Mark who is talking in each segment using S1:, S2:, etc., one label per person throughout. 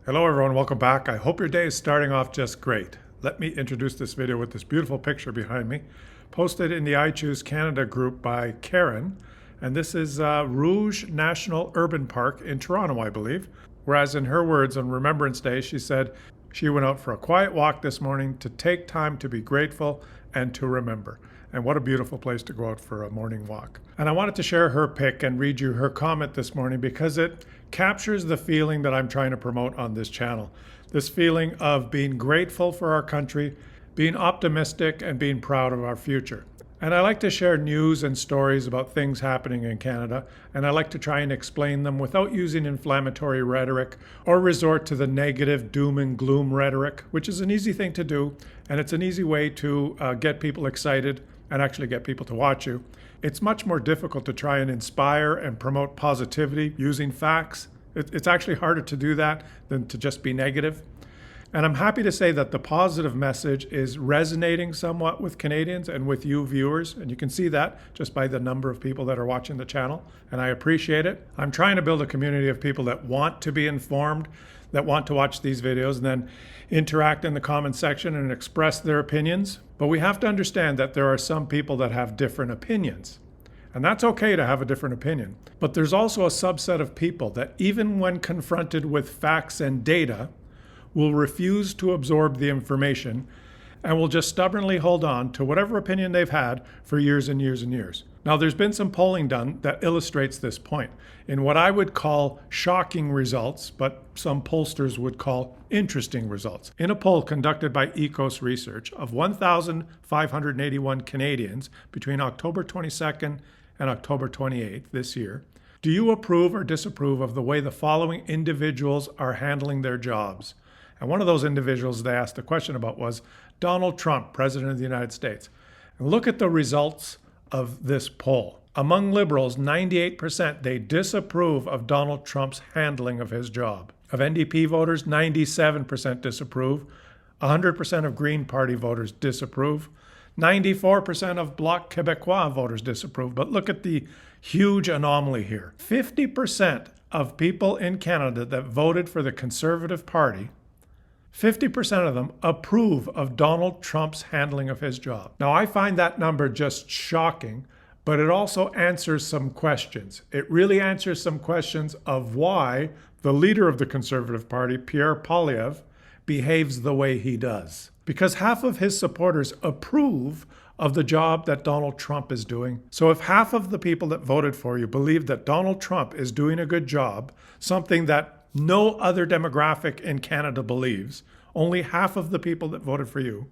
S1: Hello everyone, welcome back. I hope your day is starting off just great. Let me introduce this video with this beautiful picture behind me, posted in the I Choose Canada group by Karen. And this is Rouge National Urban Park in Toronto, I believe. Whereas in her words on Remembrance Day, she said she went out for a quiet walk this morning to take time to be grateful and to remember. And what a beautiful place to go out for a morning walk. And I wanted to share her pic and read you her comment this morning because it captures the feeling that I'm trying to promote on this channel. This feeling of being grateful for our country, being optimistic, and being proud of our future. And I like to share news and stories about things happening in Canada, and I like to try and explain them without using inflammatory rhetoric or resort to the negative doom and gloom rhetoric, which is an easy thing to do, and it's an easy way to get people excited and actually get people to watch you. It's much more difficult to try and inspire and promote positivity using facts. It's actually harder to do that than to just be negative. And I'm happy to say that the positive message is resonating somewhat with Canadians and with you viewers. And you can see that just by the number of people that are watching the channel. And I appreciate it. I'm trying to build a community of people that want to be informed, that want to watch these videos and then interact in the comment section and express their opinions. But we have to understand that there are some people that have different opinions. And that's okay to have a different opinion. But there's also a subset of people that even when confronted with facts and data, will refuse to absorb the information and will just stubbornly hold on to whatever opinion they've had for years and years and years. Now, there's been some polling done that illustrates this point in what I would call shocking results, but some pollsters would call interesting results. In a poll conducted by Ecos Research of 1,581 Canadians between October 22nd and October 28th this year, do you approve or disapprove of the way the following individuals are handling their jobs? And one of those individuals they asked a question about was Donald Trump, President of the United States. And look at the results of this poll. Among liberals, 98% they disapprove of Donald Trump's handling of his job. Of NDP voters, 97% disapprove. 100% of Green Party voters disapprove. 94% of Bloc Québécois voters disapprove. But look at the huge anomaly here. 50% of people in Canada that voted for the Conservative Party, 50% of them approve of Donald Trump's handling of his job. Now, I find that number just shocking, but it also answers some questions. It really answers some questions of why the leader of the Conservative Party, Pierre Poilievre, behaves the way he does. Because half of his supporters approve of the job that Donald Trump is doing. So if half of the people that voted for you believe that Donald Trump is doing a good job, something that no other demographic in Canada believes, only half of the people that voted for you,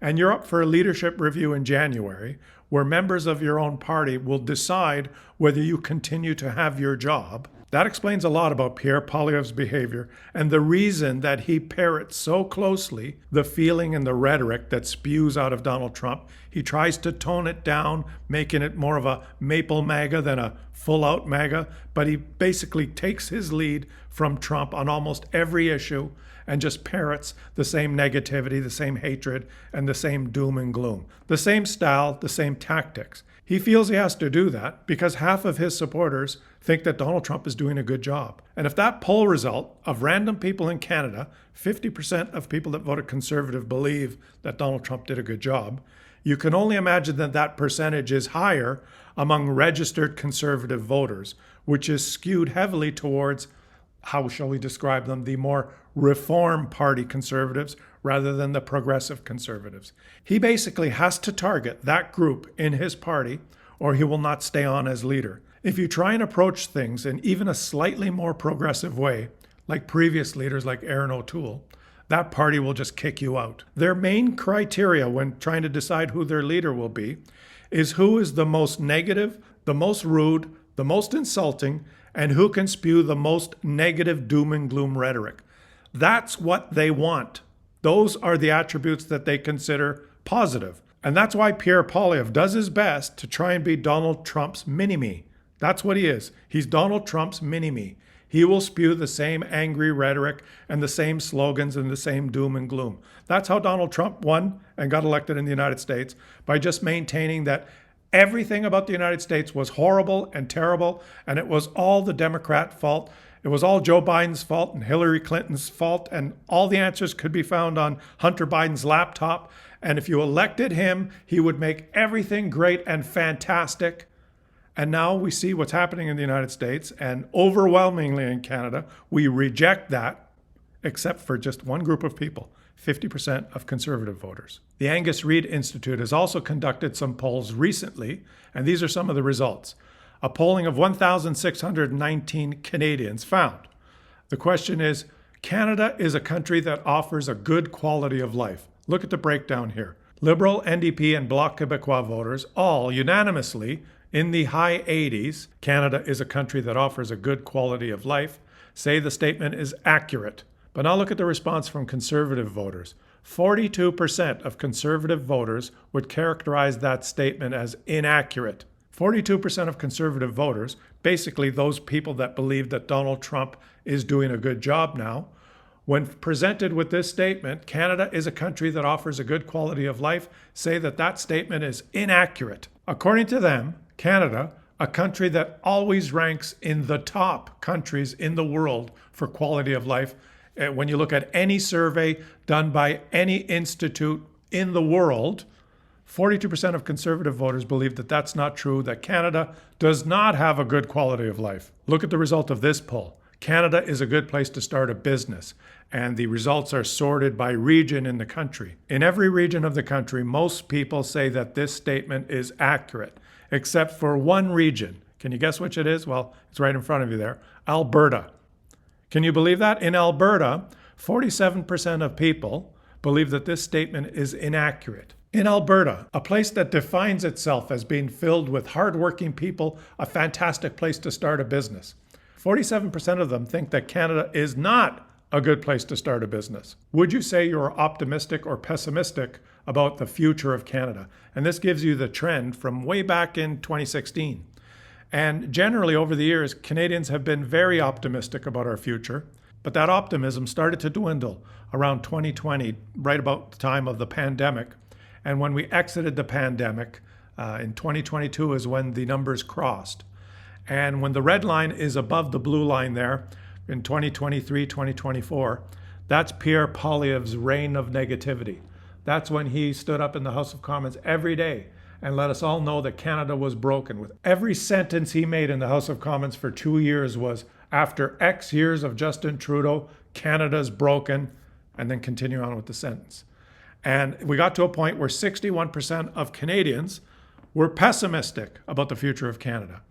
S1: and you're up for a leadership review in January, where members of your own party will decide whether you continue to have your job, that explains a lot about Pierre Poilievre's behavior and the reason that he parrots so closely the feeling and the rhetoric that spews out of Donald Trump. He tries to tone it down, making it more of a maple MAGA than a full-out MAGA, but he basically takes his lead from Trump on almost every issue and just parrots the same negativity, the same hatred, and the same doom and gloom. The same style, the same tactics. He feels he has to do that because half of his supporters think that Donald Trump is doing a good job. And if that poll result of random people in Canada, 50% of people that voted Conservative believe that Donald Trump did a good job, you can only imagine that that percentage is higher among registered Conservative voters, which is skewed heavily towards, how shall we describe them, the more Reform Party Conservatives rather than the Progressive Conservatives. He basically has to target that group in his party or he will not stay on as leader. If you try and approach things in even a slightly more progressive way, like previous leaders like Aaron O'Toole, that party will just kick you out. Their main criteria when trying to decide who their leader will be is who is the most negative, the most rude, the most insulting, and who can spew the most negative doom and gloom rhetoric. That's what they want. Those are the attributes that they consider positive. And that's why Pierre Poilievre does his best to try and be Donald Trump's mini-me. That's what he is. He's Donald Trump's mini-me. He will spew the same angry rhetoric and the same slogans and the same doom and gloom. That's how Donald Trump won and got elected in the United States, by just maintaining that everything about the United States was horrible and terrible, and it was all the Democrat fault, It was all Joe Biden's fault and Hillary Clinton's fault, and all the answers could be found on Hunter Biden's laptop. And if you elected him, he would make everything great and fantastic. And now we see what's happening in the United States, and overwhelmingly in Canada, we reject that, except for just one group of people, 50% of conservative voters. The Angus Reid Institute has also conducted some polls recently, and these are some of the results. A polling of 1,619 Canadians found. The question is, Canada is a country that offers a good quality of life. Look at the breakdown here. Liberal, NDP, and Bloc Québécois voters all unanimously in the high 80s, Canada is a country that offers a good quality of life, say the statement is accurate. But now look at the response from conservative voters. 42% of conservative voters would characterize that statement as inaccurate. 42% of conservative voters, basically those people that believe that Donald Trump is doing a good job now, when presented with this statement, Canada is a country that offers a good quality of life, say that that statement is inaccurate. According to them, Canada, a country that always ranks in the top countries in the world for quality of life, when you look at any survey done by any institute in the world, 42% of conservative voters believe that that's not true, that Canada does not have a good quality of life. Look at the result of this poll. Canada is a good place to start a business, and the results are sorted by region in the country. In every region of the country, most people say that this statement is accurate, except for one region. Can you guess which it is? Well, it's right in front of you there. Alberta. Can you believe that? In Alberta, 47% of people believe that this statement is inaccurate. In Alberta, a place that defines itself as being filled with hardworking people, a fantastic place to start a business, 47% of them think that Canada is not a good place to start a business. Would you say you're optimistic or pessimistic about the future of Canada? And this gives you the trend from way back in 2016. And generally over the years, Canadians have been very optimistic about our future, but that optimism started to dwindle around 2020, right about the time of the pandemic. And when we exited the pandemic, in 2022 is when the numbers crossed. And when the red line is above the blue line there, in 2023, 2024, that's Pierre Poilievre's reign of negativity. That's when he stood up in the House of Commons every day and let us all know that Canada was broken. With every sentence he made in the House of Commons for 2 years was, after X years of Justin Trudeau, Canada's broken, and then continue on with the sentence. And we got to a point where 61% of Canadians were pessimistic about the future of Canada.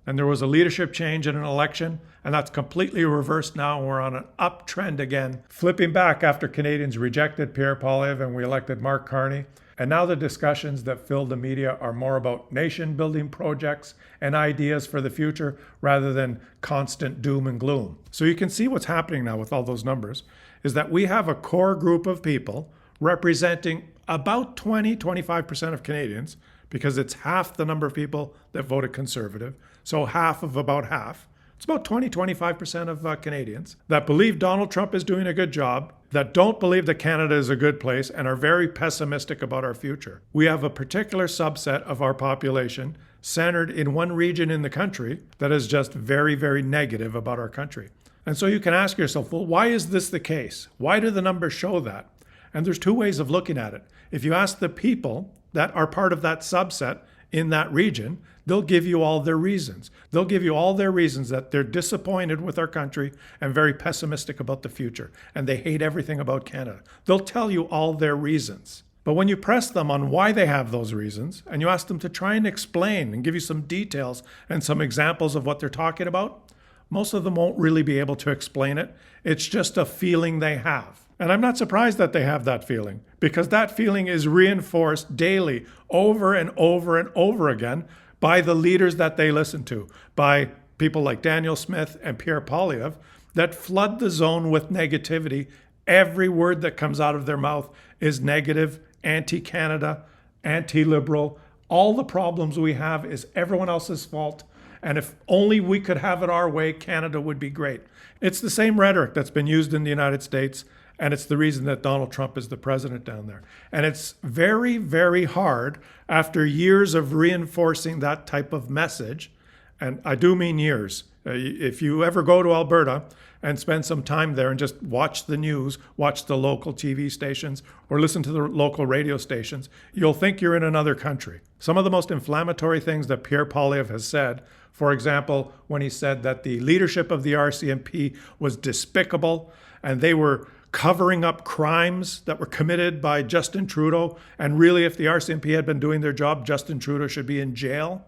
S1: And there was a leadership change in an election, and that's completely reversed now. And we're on an uptrend again, flipping back after Canadians rejected Pierre Poilievre and we elected Mark Carney. And now the discussions that fill the media are more about nation-building projects and ideas for the future rather than constant doom and gloom. So you can see what's happening now with all those numbers is that we have a core group of people representing about 20-25% of Canadians, because it's half the number of people that voted Conservative, so half of about half. It's about 20-25% of Canadians that believe Donald Trump is doing a good job, that don't believe that Canada is a good place, and are very pessimistic about our future. We have a particular subset of our population centered in one region in the country that is just very, very negative about our country. And so you can ask yourself, well, why is this the case? Why do the numbers show that? And there's two ways of looking at it. If you ask the people that are part of that subset in that region, they'll give you all their reasons. They'll give you all their reasons that they're disappointed with our country and very pessimistic about the future, and they hate everything about Canada. They'll tell you all their reasons. But when you press them on why they have those reasons, and you ask them to try and explain and give you some details and some examples of what they're talking about, most of them won't really be able to explain it. It's just a feeling they have. And I'm not surprised that they have that feeling, because that feeling is reinforced daily, over and over and over again, by the leaders that they listen to, by people like Daniel Smith and Pierre Poilievre, that flood the zone with negativity. Every word that comes out of their mouth is negative, anti-Canada, anti-liberal. All the problems we have is everyone else's fault. And if only we could have it our way, Canada would be great. It's the same rhetoric that's been used in the United States, and it's the reason that Donald Trump is the president down there. And it's very, very hard after years of reinforcing that type of message, and I do mean years. If you ever go to Alberta and spend some time there and just watch the news, watch the local TV stations, or listen to the local radio stations, you'll think you're in another country. Some of the most inflammatory things that Pierre Poilievre has said, for example, when he said that the leadership of the RCMP was despicable and they were covering up crimes that were committed by Justin Trudeau, and really if the RCMP had been doing their job, Justin Trudeau should be in jail.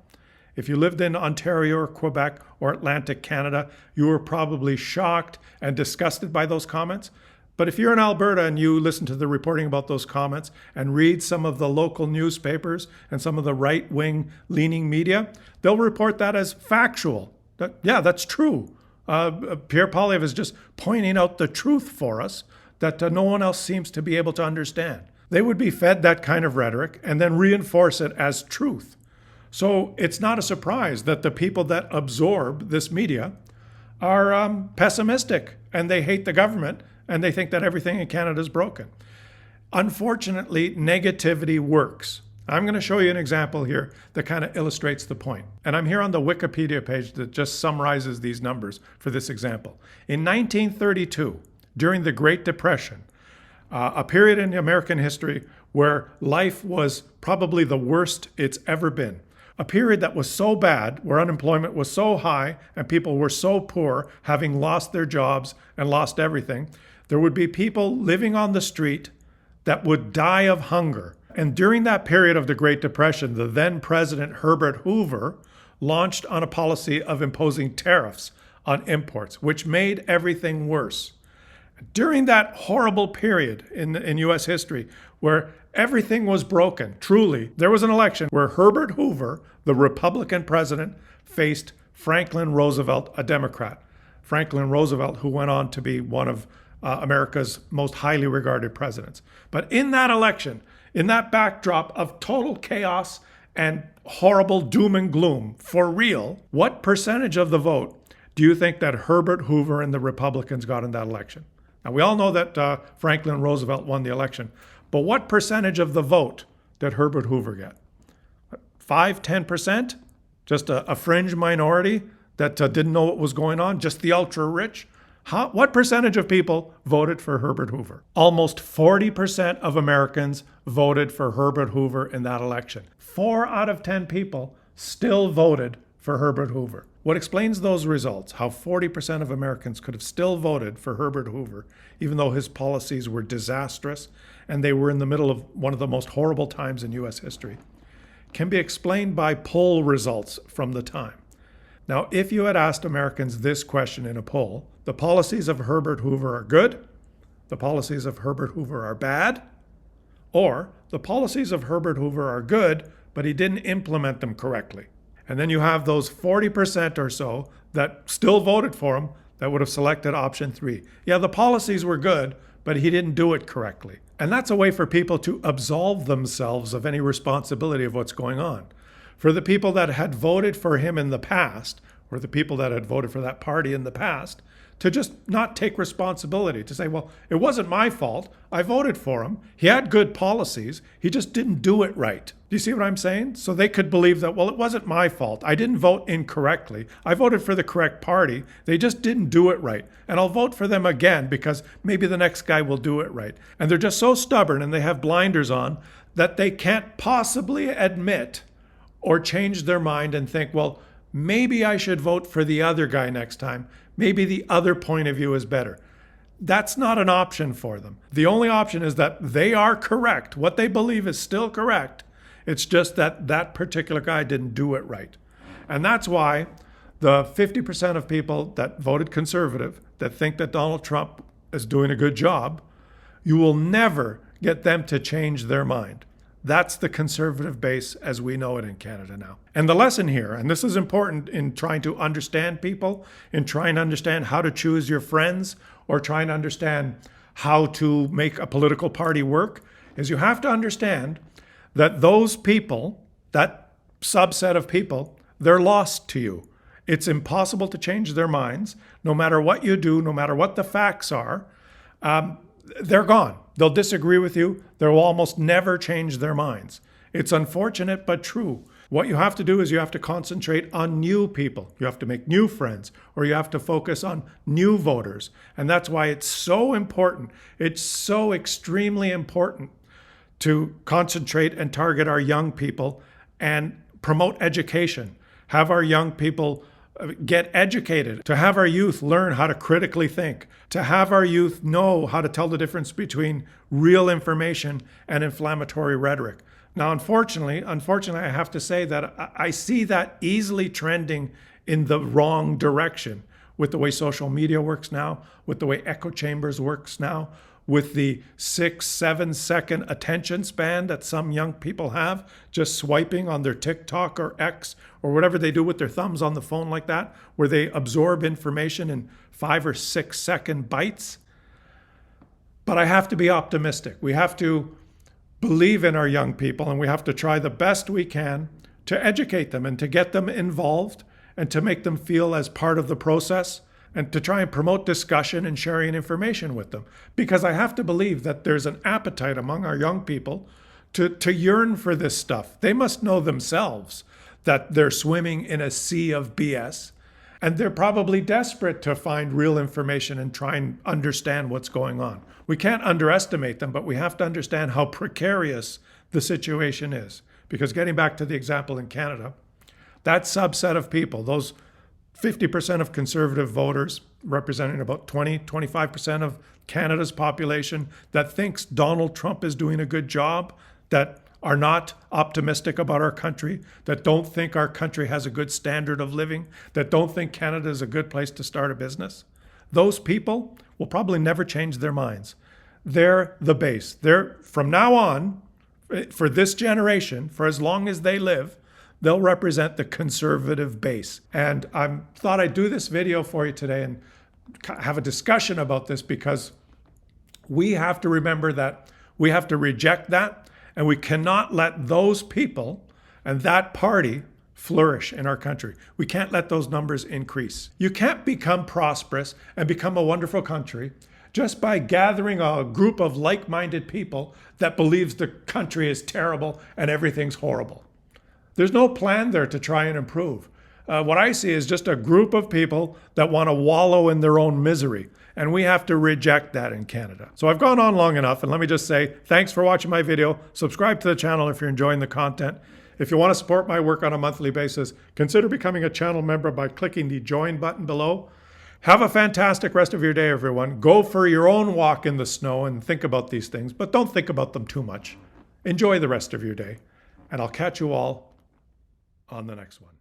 S1: If you lived in Ontario or Quebec or Atlantic Canada, you were probably shocked and disgusted by those comments. But if you're in Alberta and you listen to the reporting about those comments and read some of the local newspapers and some of the right-wing leaning media, they'll report that as factual. That's true. Pierre Poilievre is just pointing out the truth for us that no one else seems to be able to understand. They would be fed that kind of rhetoric and then reinforce it as truth. So it's not a surprise that the people that absorb this media are pessimistic and they hate the government and they think that everything in Canada is broken. Unfortunately, negativity works. I'm going to show you an example here that kind of illustrates the point. And I'm here on the Wikipedia page that just summarizes these numbers for this example. In 1932, during the Great Depression, a period in American history where life was probably the worst it's ever been, a period that was so bad, where unemployment was so high and people were so poor, having lost their jobs and lost everything, there would be people living on the street that would die of hunger. And during that period of the Great Depression, the then President Herbert Hoover launched on a policy of imposing tariffs on imports, which made everything worse. During that horrible period in U.S. history where everything was broken, truly, there was an election where Herbert Hoover, the Republican president, faced Franklin Roosevelt, a Democrat. Franklin Roosevelt, who went on to be one of America's most highly regarded presidents. But in that election, in that backdrop of total chaos and horrible doom and gloom, for real, what percentage of the vote do you think that Herbert Hoover and the Republicans got in that election? Now, we all know that Franklin Roosevelt won the election, but what percentage of the vote did Herbert Hoover get? 5, 10%? Just a fringe minority that didn't know what was going on? Just the ultra-rich? What percentage of people voted for Herbert Hoover? Almost 40% of Americans voted for Herbert Hoover in that election. 4 out of 10 people still voted for Herbert Hoover. What explains those results, how 40% of Americans could have still voted for Herbert Hoover, even though his policies were disastrous and they were in the middle of one of the most horrible times in U.S. history, can be explained by poll results from the time. Now, if you had asked Americans this question in a poll, the policies of Herbert Hoover are good, the policies of Herbert Hoover are bad, or the policies of Herbert Hoover are good, but he didn't implement them correctly. And then you have those 40% or so that still voted for him that would have selected option 3. Yeah, the policies were good, but he didn't do it correctly. And that's a way for people to absolve themselves of any responsibility of what's going on. For the people that had voted for him in the past, or the people that had voted for that party in the past, to just not take responsibility, to say, well, it wasn't my fault. I voted for him. He had good policies. He just didn't do it right. Do you see what I'm saying? So they could believe that, well, it wasn't my fault. I didn't vote incorrectly. I voted for the correct party. They just didn't do it right. And I'll vote for them again because maybe the next guy will do it right. And they're just so stubborn and they have blinders on that they can't possibly admit or change their mind and think, well, maybe I should vote for the other guy next time. Maybe the other point of view is better. That's not an option for them. The only option is that they are correct. What they believe is still correct. It's just that that particular guy didn't do it right. And that's why the 50% of people that voted conservative, that think that Donald Trump is doing a good job, you will never get them to change their mind. That's the conservative base as we know it in Canada now. And the lesson here, and this is important in trying to understand people, in trying to understand how to choose your friends, or trying to understand how to make a political party work, is you have to understand that those people, that subset of people, they're lost to you. It's impossible to change their minds. No matter what you do, no matter what the facts are, they're gone. They'll disagree with you. They'll almost never change their minds. It's unfortunate, but true. What you have to do is you have to concentrate on new people. You have to make new friends, or you have to focus on new voters. And that's why it's so important. It's so extremely important to concentrate and target our young people and promote education. Have our young people get educated, to have our youth learn how to critically think, to have our youth know how to tell the difference between real information and inflammatory rhetoric. Now, unfortunately, I have to say that I see that easily trending in the wrong direction with the way social media works now, with the way echo chambers works now, with the 6-7 second attention span that some young people have, just swiping on their TikTok or X or whatever they do with their thumbs on the phone like that, where they absorb information in 5 or 6 second bites. But I have to be optimistic. We have to believe in our young people, and we have to try the best we can to educate them and to get them involved and to make them feel as part of the process, and to try and promote discussion and sharing information with them. Because I have to believe that there's an appetite among our young people to yearn for this stuff. They must know themselves that they're swimming in a sea of BS, and they're probably desperate to find real information and try and understand what's going on. We can't underestimate them, but we have to understand how precarious the situation is. Because getting back to the example in Canada, that subset of people, those 50% of conservative voters, representing about 25% of Canada's population, that thinks Donald Trump is doing a good job, that are not optimistic about our country, that don't think our country has a good standard of living, that don't think Canada is a good place to start a business. Those people will probably never change their minds. They're the base. They're, from now on, for this generation, for as long as they live, they'll represent the conservative base. And I thought I'd do this video for you today and have a discussion about this, because we have to remember that we have to reject that, and we cannot let those people and that party flourish in our country. We can't let those numbers increase. You can't become prosperous and become a wonderful country just by gathering a group of like-minded people that believes the country is terrible and everything's horrible. There's no plan there to try and improve. What I see is just a group of people that want to wallow in their own misery. And we have to reject that in Canada. So I've gone on long enough, and let me just say thanks for watching my video. Subscribe to the channel if you're enjoying the content. If you want to support my work on a monthly basis, consider becoming a channel member by clicking the join button below. Have a fantastic rest of your day, everyone. Go for your own walk in the snow and think about these things, but don't think about them too much. Enjoy the rest of your day, and I'll catch you all on the next one.